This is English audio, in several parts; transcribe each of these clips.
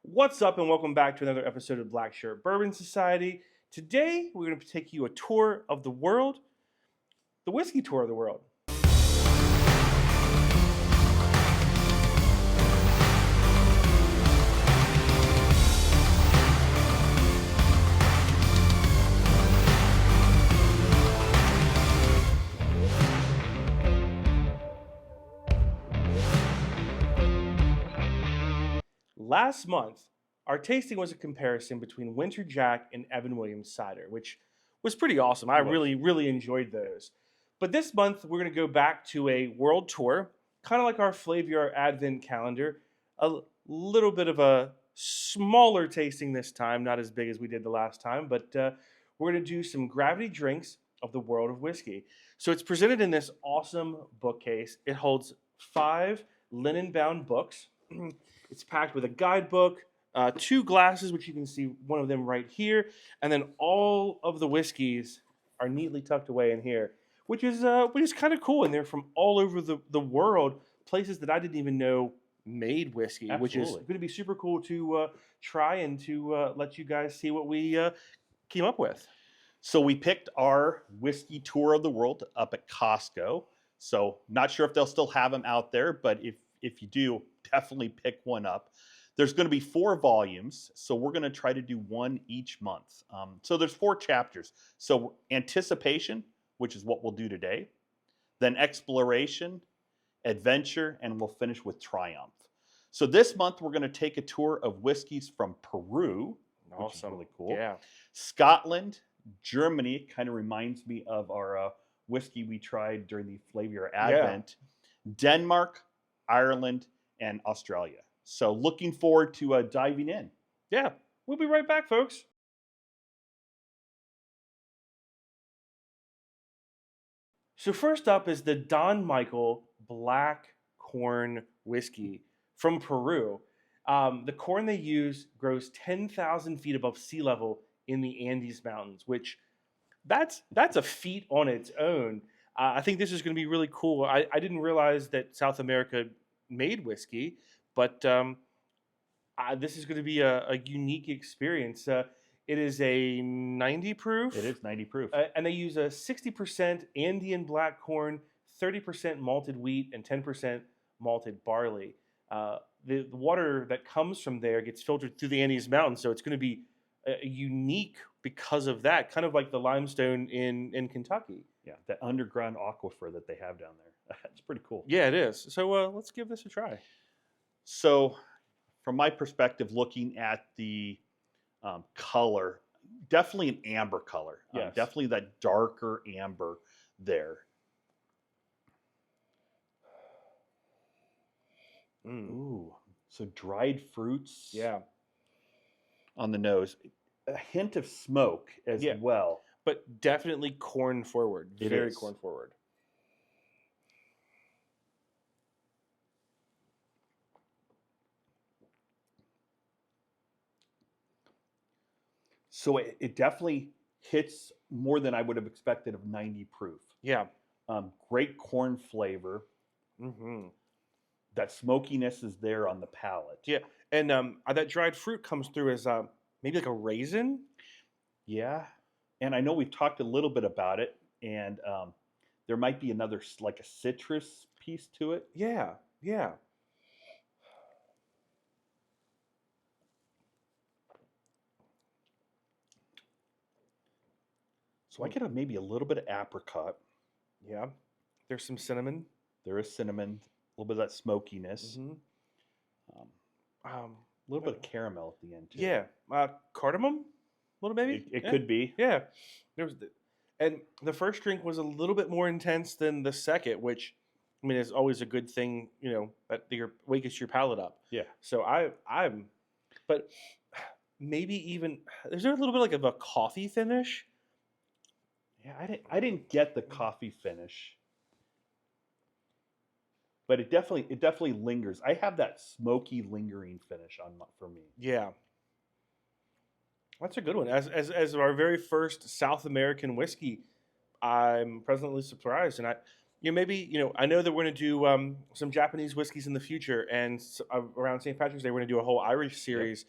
What's up, and welcome back to another episode of Black Shirt Bourbon Society. Today, we're going to take you a tour of the world, the whiskey tour of the world. Last month, our tasting was a comparison between Winter Jack and Evan Williams cider, which was pretty awesome. I really enjoyed those. But this month, we're going to go back to a world tour, kind of like our Flaviar Advent calendar. A little bit of a smaller tasting this time, not as big as we did the last time, but we're going to do some gravity drinks of the world of whiskey. So it's presented in this awesome bookcase. It holds 5 linen-bound books. It's packed with a guidebook, 2 glasses, which you can see one of them right here, and then all of the whiskeys are neatly tucked away in here, which is kind of cool. And they're from all over the world, places that I didn't even know made whiskey, which is going to be super cool to try and to let you guys see what we came up with. So we picked our whiskey tour of the world up at Costco. So not sure if they'll still have them out there, but if you do, definitely pick one up. There's going to be 4 volumes, so we're going to try to do one each month. So there's 4 chapters. So anticipation, which is what we'll do today, then exploration, adventure, and we'll finish with triumph. So this month we're going to take a tour of whiskeys from Peru, which is really cool. Yeah. Scotland, Germany, kind of reminds me of our whiskey we tried during the Flaviar Advent. Yeah. Denmark, Ireland, and Australia. So looking forward to diving in. Yeah, we'll be right back, folks. So first up is the Don Michael Black Corn Whiskey from Peru. The corn they use grows 10,000 feet above sea level in the Andes Mountains, which that's a feat on its own. I think this is going to be really cool. I didn't realize that South America made whiskey, but this is going to be a unique experience. It is a 90 proof. It is 90 proof. And they use a 60% Andean black corn, 30% malted wheat, and 10% malted barley. The water that comes from there gets filtered through the Andes Mountains, so it's going to be unique because of that, kind of like the limestone in Kentucky. Yeah, that underground aquifer that they have down there. It's pretty cool. Yeah, it is. So let's give this a try. So from my perspective, looking at the color, definitely an amber color. Yes. Definitely that darker amber there. Ooh, so dried fruits. Yeah. On the nose. A hint of smoke as well. But definitely corn forward. Very corn forward. So it definitely hits more than I would have expected of 90 proof. Yeah. Great corn flavor. Mm-hmm. That smokiness is there on the palate. Yeah. And that dried fruit comes through as maybe like a raisin. Yeah. And I know we've talked a little bit about it, and there might be another, like a citrus piece to it. Yeah. Yeah. So I get maybe a little bit of apricot. Yeah. There's some cinnamon. There is cinnamon. A little bit of that smokiness. Mm-hmm. A little bit of caramel at the end too. Yeah. Cardamom? A little maybe? It could be. Yeah. And the first drink was a little bit more intense than the second, which, I mean, is always a good thing, that wakes your palate up. Yeah. So but maybe even, there's a little bit like of a coffee finish. Yeah, I didn't get the coffee finish. But it definitely lingers. I have that smoky, lingering finish for me. Yeah, that's a good one. As our very first South American whiskey, I'm pleasantly surprised, and maybe I know that we're going to do some Japanese whiskeys in the future, and around St. Patrick's Day, we're going to do a whole Irish Yep. series.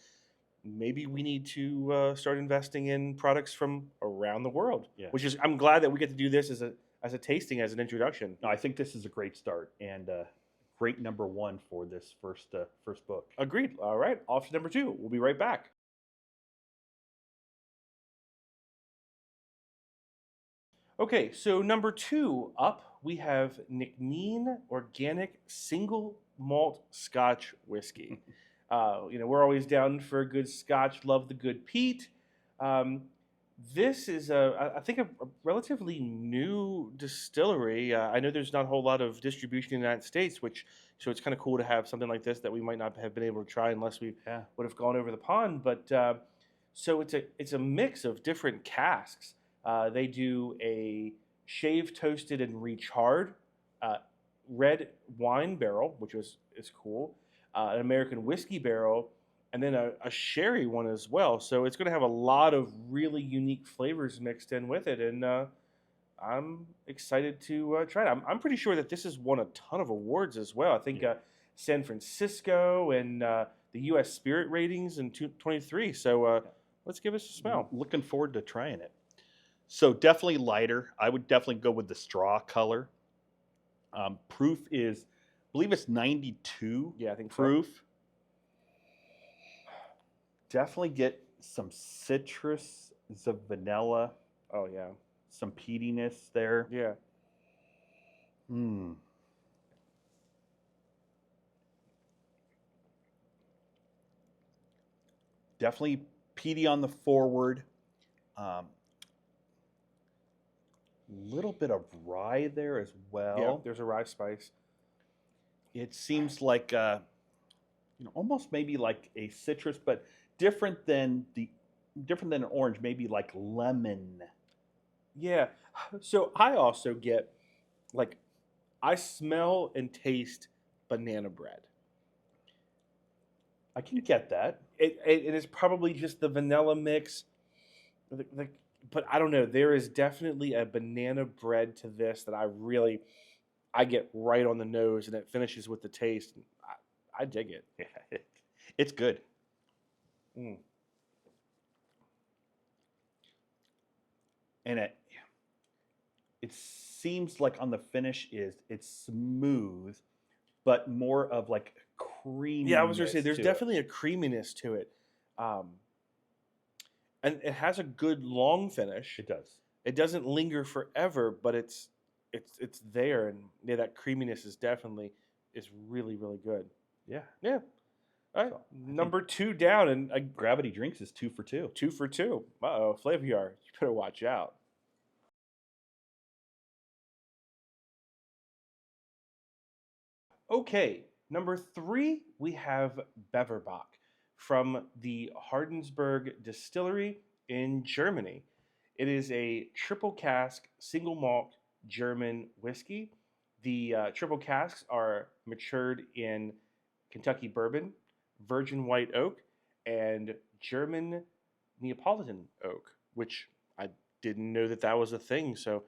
Maybe we need to start investing in products from around the world. Yeah. Which is, I'm glad that we get to do this as a tasting, as an introduction. No, I think this is a great start and great number one for this first book. Agreed. All right, off to number 2. We'll be right back. Okay, so number 2 up, we have Nicneen Organic Single Malt Scotch Whiskey. We're always down for a good Scotch. Love the good peat. Um, this is I think a relatively new distillery. I know there's not a whole lot of distribution in the United States, so it's kind of cool to have something like this that we might not have been able to try unless we Yeah. would have gone over the pond. But so it's a mix of different casks. They do a shaved, toasted, and recharred uh, red wine barrel, which is cool. An American whiskey barrel, and then a sherry one as well. So it's going to have a lot of really unique flavors mixed in with it, and I'm excited to try it. I'm pretty sure that this has won a ton of awards as well. I think San Francisco and the U.S. Spirit Ratings in 2023. So let's give us a smell. Looking forward to trying it. So definitely lighter. I would definitely go with the straw color. Proof is, I believe it's 92. Yeah, I think so. Proof. Definitely get some citrus, some vanilla, Oh yeah, some peatiness there. yeah. Mm. Definitely peaty on the forward. Little bit of rye there as well. Yeah, there's a rye spice. It seems like almost maybe like a citrus, but different than an orange, maybe like lemon. Yeah. So I also get like I smell and taste banana bread. I can get that. It is probably just the vanilla mix, but I don't know. There is definitely a banana bread to this that I get right on the nose, and it finishes with the taste. I dig it. Yeah, it's good. Mm. And it seems like on the finish it's smooth, but more of like creamy. Yeah, I was going to say there's definitely a creaminess to it, and it has a good long finish. It does. It doesn't linger forever, but it's there, and yeah, that creaminess is really really good. Yeah. Yeah. All right, So, number 2 down, and Gravity Drinks is 2 for 2. 2 for 2. Uh-oh, Flaviar, you better watch out. Okay, number 3, we have Beverbach from the Hardensberg Distillery in Germany. It is a triple cask, single malt German whiskey. The triple casks are matured in Kentucky bourbon, virgin white oak, and German Neapolitan oak, which I didn't know that was a thing. So,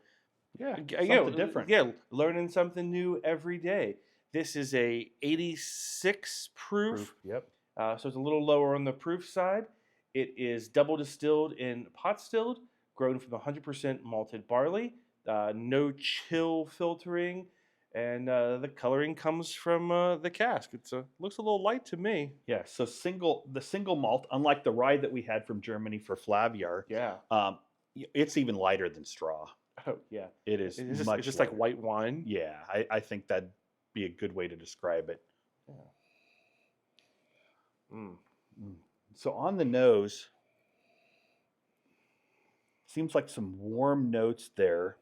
Yeah, something different. Yeah, learning something new every day. This is a 86 proof. Yep. So it's a little lower on the proof side. It is double distilled and pot stilled, grown from 100% malted barley. No chill filtering, and the coloring comes from the cask. It looks a little light to me. Yeah. So the single malt, unlike the rye that we had from Germany for Flaviar, Yeah. it's even lighter than straw. Oh yeah. It is It's much just like lighter. white wine. Yeah, I think that'd be a good way to describe it. Yeah. Mm. So on the nose, seems like some warm notes there.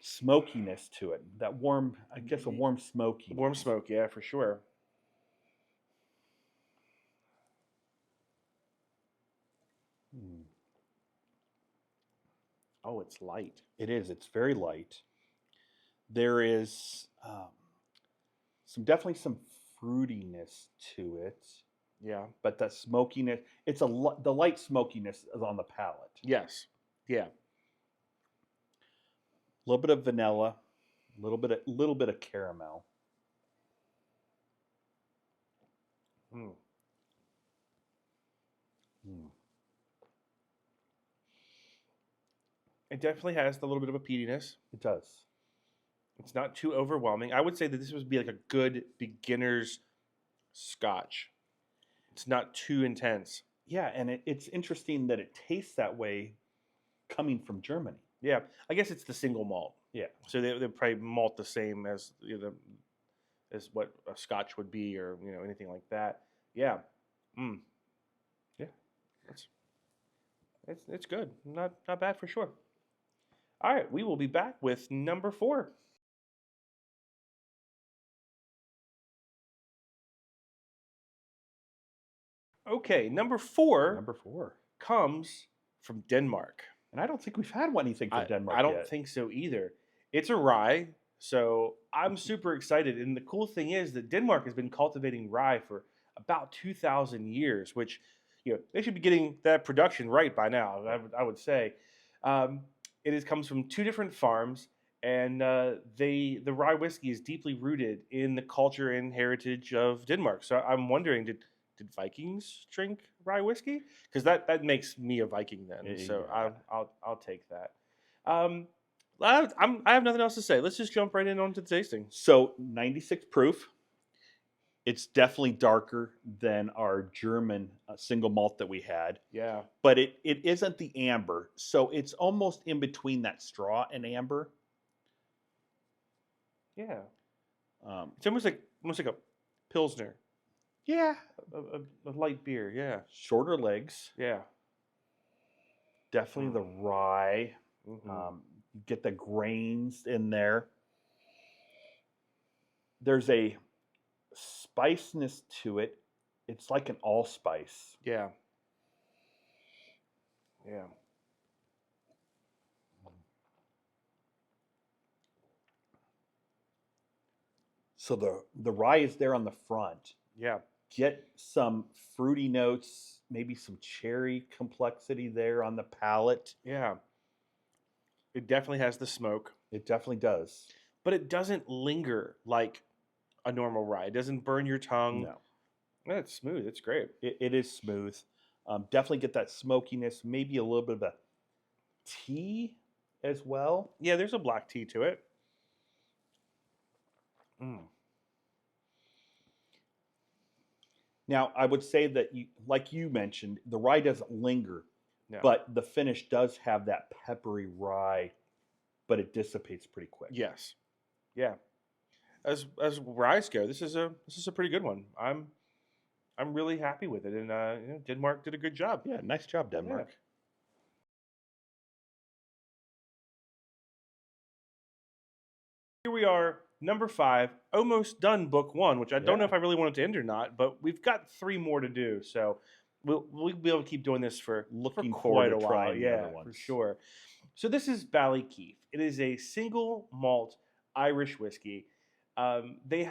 Smokiness to it. That warm, I guess a warm smoky. Warm smoke, yeah, for sure. Mm. Oh, it's light. It is. It's very light. There is definitely some fruitiness to it, Yeah. but that smokiness, the light smokiness is on the palate. Yes. Yeah. A little bit of vanilla. little bit of caramel. Mm. Mm. It definitely has a little bit of a peatiness. It does. It's not too overwhelming. I would say that this would be like a good beginner's Scotch. It's not too intense. Yeah, and it's interesting that it tastes that way coming from Germany. Yeah, I guess it's the single malt. Yeah. So they probably malt the same as as what a Scotch would be, or anything like that. Yeah. Mm. Yeah. It's good. Not bad for sure. All right, we will be back with number 4. Okay, number 4 Number 4. comes from Denmark. And I don't think we've had anything from Denmark I don't yet. think so either. It's a rye, so I'm super excited. And the cool thing is that Denmark has been cultivating rye for about 2,000 years, which they should be getting that production right by now. I would say. Comes from 2 different farms, and the rye whiskey is deeply rooted in the culture and heritage of Denmark. So I'm wondering, did Vikings drink rye whiskey? Because that makes me a Viking then. So Yeah. I'll take that. I have nothing else to say. Let's just jump right in onto the tasting. So 96 proof. It's definitely darker than our German single malt that we had. Yeah. But it isn't the amber. So it's almost in between that straw and amber. Yeah. It's almost like a Pilsner. Yeah. A light beer. Yeah. Shorter legs. Yeah. Definitely the rye. Mm-hmm. You get the grains in there. There's a spiciness to it. It's like an allspice. Yeah. Yeah. So the rye is there on the front. Yeah. Get some fruity notes, maybe some cherry complexity there on the palate. Yeah. It definitely has the smoke. It definitely does. But it doesn't linger like a normal rye. It doesn't burn your tongue. No. Yeah, it's smooth. It's great. It is smooth. Definitely get that smokiness, maybe a little bit of a tea as well. Yeah, there's a black tea to it. Now, I would say that, like you mentioned, the rye doesn't linger, No. but the finish does have that peppery rye, but it dissipates pretty quick. Yes. Yeah. As ryes go, this is a pretty good one. I'm really happy with it, and Denmark did a good job. Yeah, nice job, Denmark. Yeah. Here we are, number 5, almost done book 1, which I don't know if I really wanted to end or not, but we've got 3 more to do, so we'll be able to keep doing this for quite a while. Yeah, for sure. So this is Ballykeefe. It is a single malt Irish whiskey. They're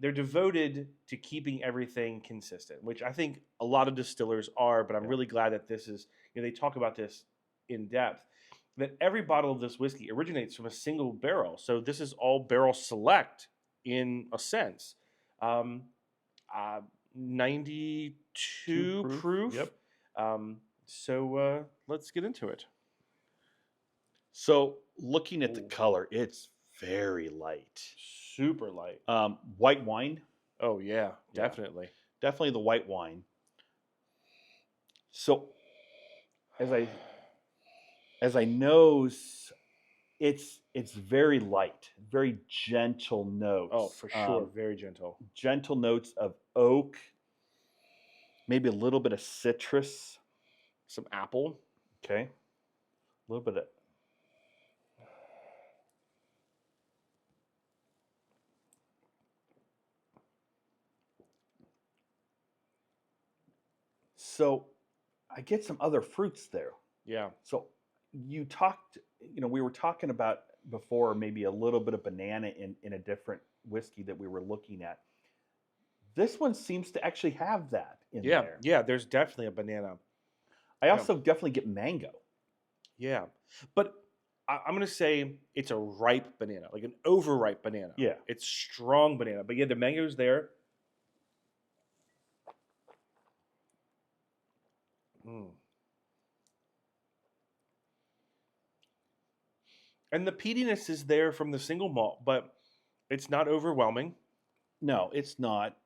devoted to keeping everything consistent, which I think a lot of distillers are, but I'm really glad that this is, they talk about this in depth, that every bottle of this whiskey originates from a single barrel. So this is all barrel select in a sense. 92 proof. Yep. So let's get into it. So looking at the color, it's very light. Super light. White wine. Oh, yeah, definitely. Definitely the white wine. So as I nose, it's very light, very gentle notes. Oh, for sure, very gentle. Gentle notes of oak, maybe a little bit of citrus, some apple. Okay, a little bit of. So, I get some other fruits there. Yeah. So you talked, we were talking about before maybe a little bit of banana in a different whiskey that we were looking at. This one seems to actually have that in there. Yeah, there's definitely a banana. I also definitely get mango. Yeah. But I'm gonna say it's a ripe banana, like an overripe banana. Yeah. It's strong banana, but yeah, the mango's there. Mm. And the peatiness is there from the single malt, but it's not overwhelming. No, it's not.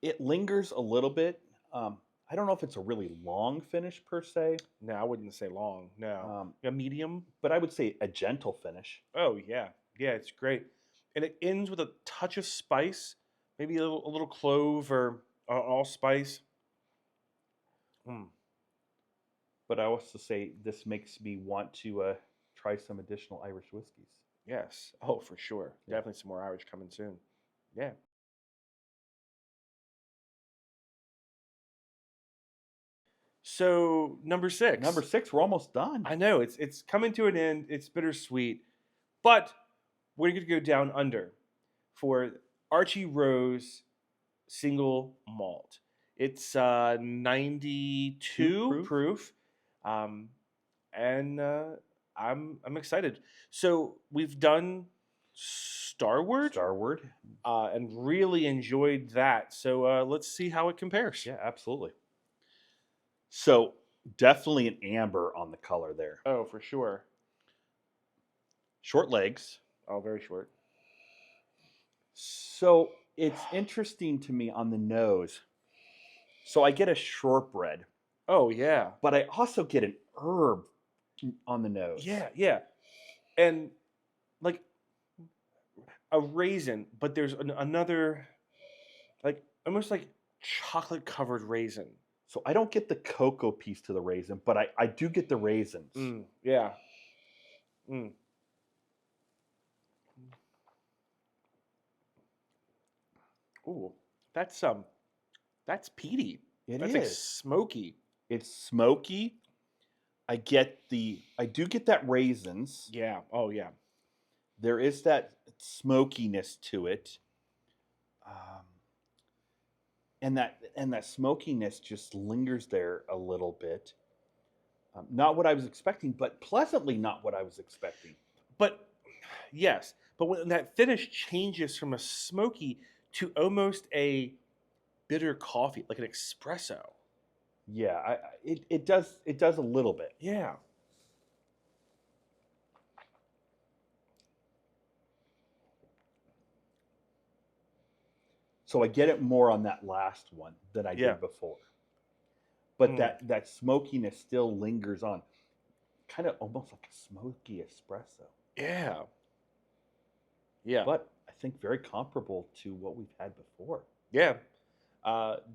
It lingers a little bit. I don't know if it's a really long finish per se, No, I wouldn't say long. No, a medium. but I would say a gentle finish. Oh yeah, yeah, it's great, and it ends with a touch of spice, maybe a little clove or allspice. Mm. But I also say this makes me want to try some additional Irish whiskeys. Yes. Oh, for sure. Yeah. Definitely some more Irish coming soon. Yeah. So number six. Number 6, we're almost done. I know it's coming to an end. It's bittersweet, but we're going to go down under for Archie Rose single malt. It's 92 proof, um, and I'm excited. So we've done Starward, and really enjoyed that. So let's see how it compares. Yeah, absolutely. So definitely an amber on the color there. Oh, for sure. Short legs. Oh, very short. So it's interesting to me on the nose. So I get a shortbread, Oh, yeah. but I also get an herb on the nose. Yeah, yeah. And like a raisin, but there's another, like almost like chocolate covered raisin. So I don't get the cocoa piece to the raisin, but I do get the raisins. Yeah. Mm. Ooh, that's peaty. That's like smoky. It's smoky. I do get that raisins. Yeah. Oh, yeah. There is that smokiness to it. And that smokiness just lingers there a little bit. Not what I was expecting, but pleasantly not what I was expecting. But yes, but when that finish changes from a smoky to almost a bitter coffee, like an espresso. Yeah, it does a little bit. Yeah. So I get it more on that last one than I did before. But that smokiness still lingers on. Kind of almost like a smoky espresso. Yeah. Yeah. But I think very comparable to what we've had before. Yeah.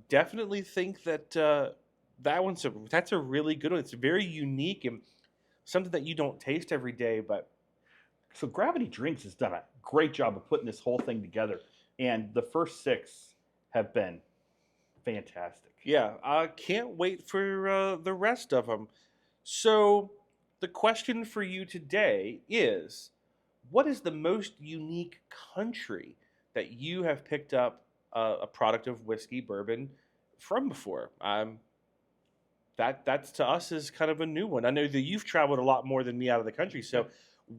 Definitely think that that's a really good one. It's very unique and something that you don't taste every day. But so Gravity Drinks has done a great job of putting this whole thing together, and the first 6 have been fantastic. Yeah, I can't wait for the rest of them. So the question for you today is, what is the most unique country that you have picked up a product of whiskey, bourbon from before? That's to us is kind of a new one. I know that you've traveled a lot more than me out of the country. So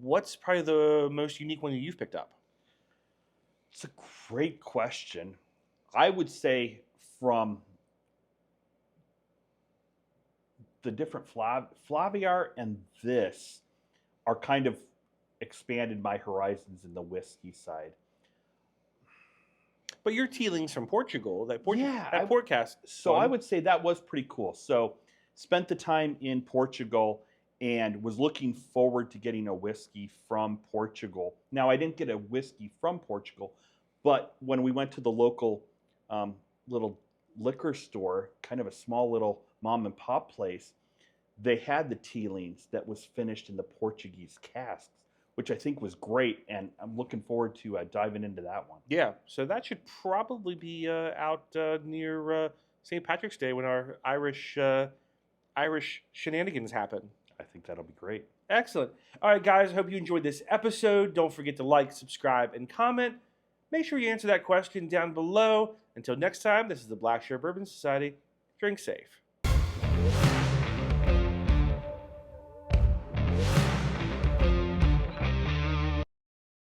what's probably the most unique one that you've picked up? It's a great question. I would say from the different Flaviar and this are kind of expanded my horizons in the whiskey side. But your Teeling's from Portugal. That that port cask. So I would say that was pretty cool. So spent the time in Portugal and was looking forward to getting a whiskey from Portugal. Now, I didn't get a whiskey from Portugal, but when we went to the local little liquor store, kind of a small little mom and pop place, they had the Teelings that was finished in the Portuguese casks, which I think was great, and I'm looking forward to diving into that one. Yeah, so that should probably be out near St. Patrick's Day when our Irish shenanigans happen. I think that'll be great. Excellent. All right, guys, hope you enjoyed this episode. Don't forget to like, subscribe, and comment. Make sure you answer that question down below. Until next time, this is the Black Shirt Bourbon Society. Drink safe.